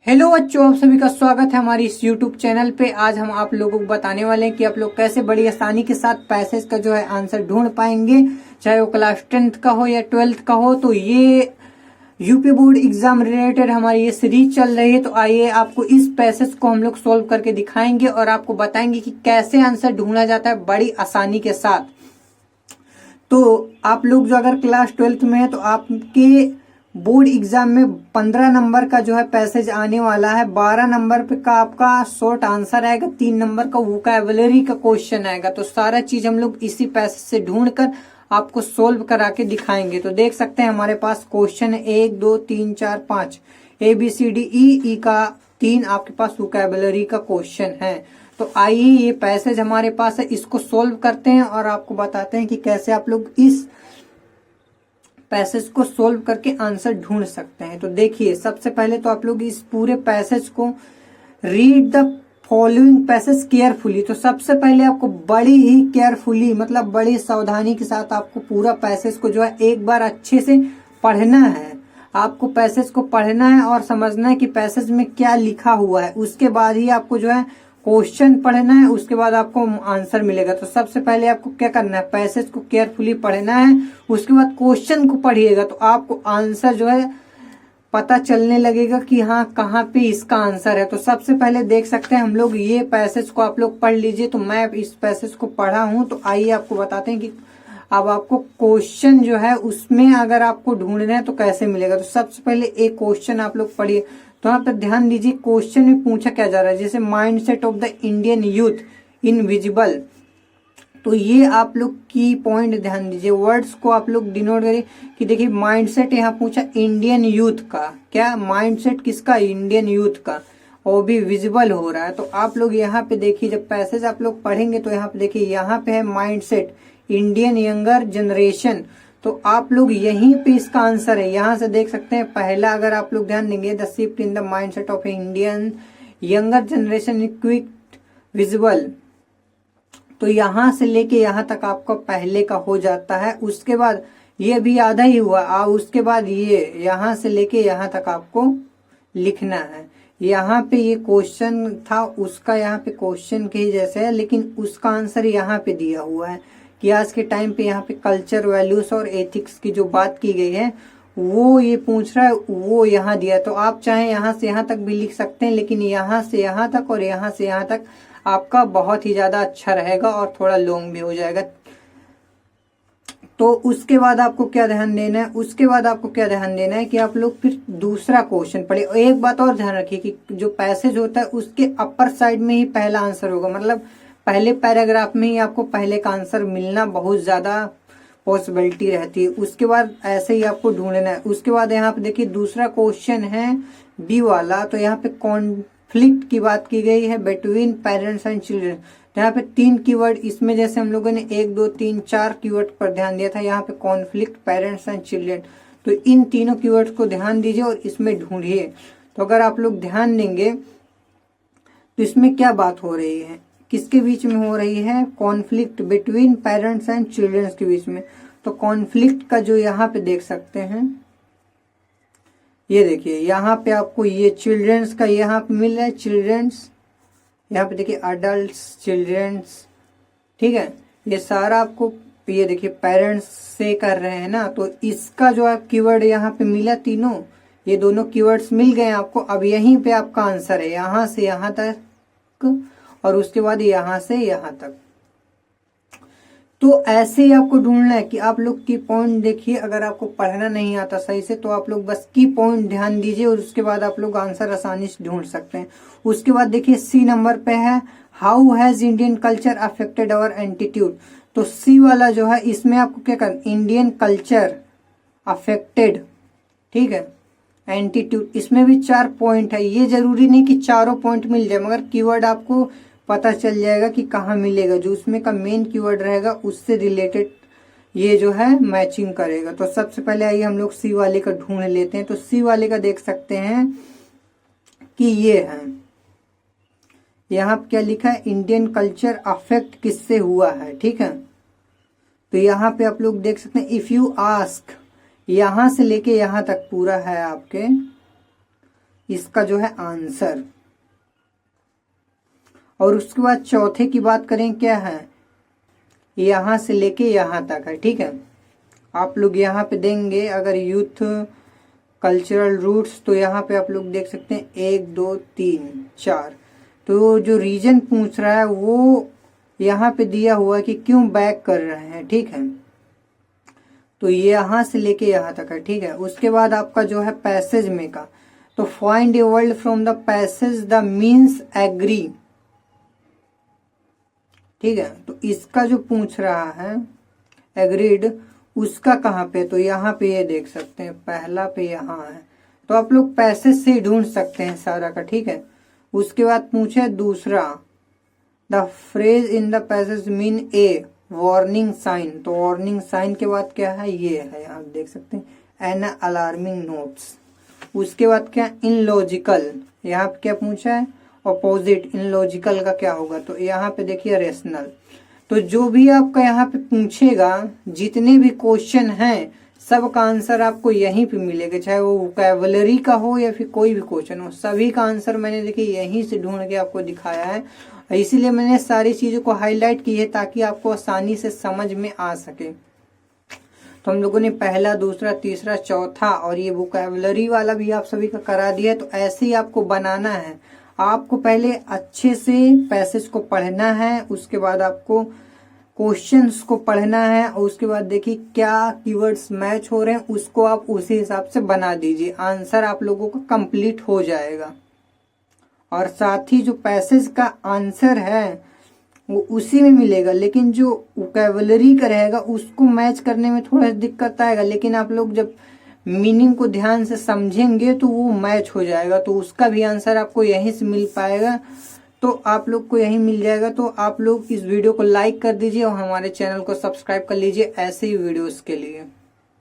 Hello बच्चों, आप सभी का स्वागत है हमारी इस YouTube चैनल पे। आज हम आप लोगों को बताने वाले हैं कि आप लोग कैसे बड़ी आसानी के साथ पैसेज का जो है आंसर ढूंढ पाएंगे, चाहे वो क्लास 10th का हो या 12th का हो। तो ये यूपी बोर्ड एग्जाम रिलेटेड हमारी ये सीरीज चल रही है। तो आइए आपको इस पैसेज को हम लोग सोल्व करके दिखाएंगे और आपको बताएंगे कि कैसे आंसर ढूंढा जाता है बड़ी आसानी के साथ। तो आप लोग जो अगर क्लास 12th में है तो आपके बोर्ड एग्जाम में 15 नंबर का जो है पैसेज आने वाला है। 12 नंबर पे का आपका शॉर्ट आंसर आएगा, 3 नंबर का वोकैबुलरी का क्वेश्चन आएगा। तो सारा चीज हम लोग इसी पैसेज से ढूंढकर आपको सोल्व करा के दिखाएंगे। तो देख सकते हैं हमारे पास क्वेश्चन है 1 2 3 4 5 ABCDE का 3 आपके पास वोकैबुलरी का क्वेश्चन है। तो आइए ये पैसेज हमारे पास है, इसको सोल्व करते हैं और आपको बताते हैं कि कैसे आप लोग इस पैसेज को सोल्व करके आंसर ढूंढ सकते हैं। तो देखिए, सबसे पहले तो आप लोग इस पूरे पैसेज को read the following passage carefully. तो सबसे पहले आपको बड़ी ही केयरफुली मतलब बड़ी सावधानी के साथ आपको पूरा पैसेज को जो है एक बार अच्छे से पढ़ना है। आपको पैसेज को पढ़ना है और समझना है कि पैसेज में क्या लिखा हुआ है। उसके बाद ही आपको जो है क्वेश्चन पढ़ना है, उसके बाद आपको आंसर मिलेगा। तो सबसे पहले आपको क्या करना है, पैसेज को केयरफुली पढ़ना है, उसके बाद क्वेश्चन को पढ़िएगा तो आपको आंसर जो है पता चलने लगेगा कि हाँ कहाँ पे इसका आंसर है। तो सबसे पहले देख सकते हैं हम लोग, ये पैसेज को आप लोग पढ़ लीजिए। तो मैं इस पैसेज को पढ़ा हूं, तो आइए आपको बताते हैं कि अब आपको क्वेश्चन जो है उसमें अगर आपको ढूंढना है तो कैसे मिलेगा। तो सबसे पहले एक क्वेश्चन आप लोग पढ़िए। तो यहाँ पे ध्यान दीजिए, क्वेश्चन में पूछा क्या जा रहा है, जैसे mindset of the Indian youth invisible. तो ये आप लोग की पॉइंट ध्यान दीजिए, वर्ड्स को आप लोग डिनोट करिए कि देखिए माइंडसेट यहाँ पूछा इंडियन यूथ का, क्या माइंडसेट किसका, इंडियन यूथ का, और भी विजिबल हो रहा है। तो आप लोग यहाँ पे देखिए, जब पैसेज आप लोग पढ़ेंगे तो यहाँ पे देखिए, यहाँ पे है माइंडसेट इंडियन यंगर जनरेशन। तो आप लोग यहीं पे इसका आंसर है, यहां से देख सकते हैं। पहला अगर आप लोग ध्यान देंगे, the shift in the mindset of Indian younger generation quick visible. तो यहां से लेके यहां तक आपका पहले का हो जाता है। उसके बाद ये भी आधा ही हुआ, उसके बाद ये यहां से लेके यहां तक आपको लिखना है। यहाँ पे ये क्वेश्चन था, उसका यहाँ पे क्वेश्चन के ही जैसे है, लेकिन उसका आंसर यहाँ पे दिया हुआ है कि आज के टाइम पे यहाँ पे कल्चर, वैल्यूज और एथिक्स की जो बात की गई है वो ये पूछ रहा है, वो यहाँ दिया। तो आप चाहे यहाँ से यहाँ तक भी लिख सकते हैं, लेकिन यहाँ से यहाँ तक और यहाँ से यहाँ तक आपका बहुत ही ज्यादा अच्छा रहेगा और थोड़ा लॉन्ग भी हो जाएगा। तो उसके बाद आपको क्या ध्यान देना है, उसके बाद आपको क्या ध्यान देना है कि आप लोग फिर दूसरा क्वेश्चन पढ़े। एक बात और ध्यान रखिए कि जो पैसेज होता है उसके अपर साइड में ही पहला आंसर होगा, मतलब पहले पैराग्राफ में ही आपको पहले का आंसर मिलना बहुत ज्यादा पॉसिबिलिटी रहती है। उसके बाद ऐसे ही आपको ढूंढना है। उसके बाद यहाँ पे देखिए, दूसरा क्वेश्चन है बी वाला। तो यहाँ पे कॉन्फ्लिक्ट की बात की गई है बिटवीन पेरेंट्स एंड चिल्ड्रन। यहाँ पे 3 कीवर्ड, इसमें जैसे हम लोगों ने 1 2 3 4 कीवर्ड पर ध्यान दिया था, यहाँ पे कॉन्फ्लिक्ट, पेरेंट्स एंड चिल्ड्रन। तो इन तीनों कीवर्ड्स को ध्यान दीजिए और इसमें ढूंढिए। तो अगर आप लोग ध्यान देंगे तो इसमें क्या बात हो रही है, किसके बीच में हो रही है, conflict between parents and childrens के बीच में। तो कॉन्फ्लिक्ट का जो यहाँ पे देख सकते हैं, ये देखिए यहाँ पे आपको ये चिल्ड्रंस का यहाँ पे मिल रहा है, चिल्ड्रंस, यहाँ पे देखिए अडल्ट, चिल्ड्रंस, ठीक है। ये सारा आपको ये देखिए पेरेंट्स से कर रहे हैं ना, तो इसका जो आप कीवर्ड यहाँ पे मिला, तीनों ये दोनों कीवर्ड्स मिल गए आपको। अब यहीं पे आपका आंसर है, यहाँ से यहाँ तक और उसके बाद यहाँ से यहाँ तक। तो ऐसे ही आपको ढूंढना है कि आप लोग की पॉइंट देखिए। अगर आपको पढ़ना नहीं आता सही से तो आप लोग बस की पॉइंट ध्यान दीजिए और उसके बाद आप लोग आंसर आसानी से ढूंढ सकते हैं। उसके बाद देखिए सी नंबर पे है, how has Indian culture affected our attitude. तो सी वाला जो है, इसमें आपको क्या करना, इंडियन कल्चर अफेक्टेड, ठीक है, एटीट्यूड। इसमें भी 4 पॉइंट है। ये जरूरी नहीं कि चारों पॉइंट मिल जाए, मगर कीवर्ड आपको पता चल जाएगा कि कहाँ मिलेगा। जो उसमें का मेन कीवर्ड रहेगा उससे रिलेटेड ये जो है मैचिंग करेगा। तो सबसे पहले आइए हम लोग सी वाले का ढूंढ लेते हैं। तो सी वाले का देख सकते हैं कि ये है, यहाँ क्या लिखा है, इंडियन कल्चर अफेक्ट किससे हुआ है, ठीक है। तो यहाँ पे आप लोग देख सकते हैं, इफ यू आस्क, यहां से लेके यहां तक पूरा है आपके। इसका जो है आंसर। और उसके बाद चौथे की बात करें, क्या है, यहां से लेके यहां तक है, ठीक है। आप लोग यहाँ पे देंगे अगर यूथ कल्चरल रूट्स, तो यहाँ पे आप लोग देख सकते हैं 1 2 3 4। तो जो रीजन पूछ रहा है वो यहाँ पे दिया हुआ है कि क्यों बैक कर रहे हैं, ठीक है। तो ये यहाँ से लेके यहाँ तक है, ठीक है। उसके बाद आपका जो है पैसेज में का, तो find a word from the passage the means agree, ठीक है। तो इसका जो पूछ रहा है एग्रीड, उसका कहाँ पे, तो यहाँ पे ये देख सकते हैं पहला पे यहाँ है। तो आप लोग पैसेज से ढूंढ सकते हैं सारा का, ठीक है। उसके बाद पूछे दूसरा, the phrase in the passage mean a warning sign. तो वार्निंग साइन के बाद क्या है, ये है, आप देख सकते हैं एन अलार्मिंग नोट्स। उसके बाद क्या, इन लॉजिकल, यहाँ पे क्या पूछा है, अपोजिट। इन लॉजिकल का क्या होगा, तो यहाँ पे देखिए रेशनल। तो जो भी आपका यहाँ पे पूछेगा, जितने भी क्वेश्चन हैं सब का आंसर आपको यहीं पे मिलेगा, चाहे वो वोकैबुलरी का हो या फिर कोई भी क्वेश्चन हो, सभी का आंसर मैंने देखिए यहीं से ढूंढ के आपको दिखाया है। इसीलिए मैंने सारी चीजों को हाईलाइट की है ताकि आपको आसानी से समझ में आ सके। तो हम लोगों ने पहला, दूसरा, तीसरा, चौथा और ये वोकैबुलरी वाला भी आप सभी का करा दिया है। तो ऐसे ही आपको बनाना है। आपको पहले अच्छे से पैसेज को पढ़ना है, उसके बाद आपको क्वेश्चंस को पढ़ना है, और उसके बाद देखिए क्या कीवर्ड्स मैच हो रहे हैं, उसको आप उसी हिसाब से बना दीजिए। आंसर आप लोगों का कंप्लीट हो जाएगा। और साथ ही जो पैसेज का आंसर है वो उसी में मिलेगा, लेकिन जो वोकैबुलरी का रहेगा उसको मैच करने में थोड़ा दिक्कत आएगा। लेकिन आप लोग जब मीनिंग को ध्यान से समझेंगे तो वो मैच हो जाएगा, तो उसका भी आंसर आपको यहीं से मिल पाएगा। तो आप लोग को यहीं मिल जाएगा। तो आप लोग इस वीडियो को लाइक कर दीजिए और हमारे चैनल को सब्सक्राइब कर लीजिए ऐसे ही वीडियोस के लिए।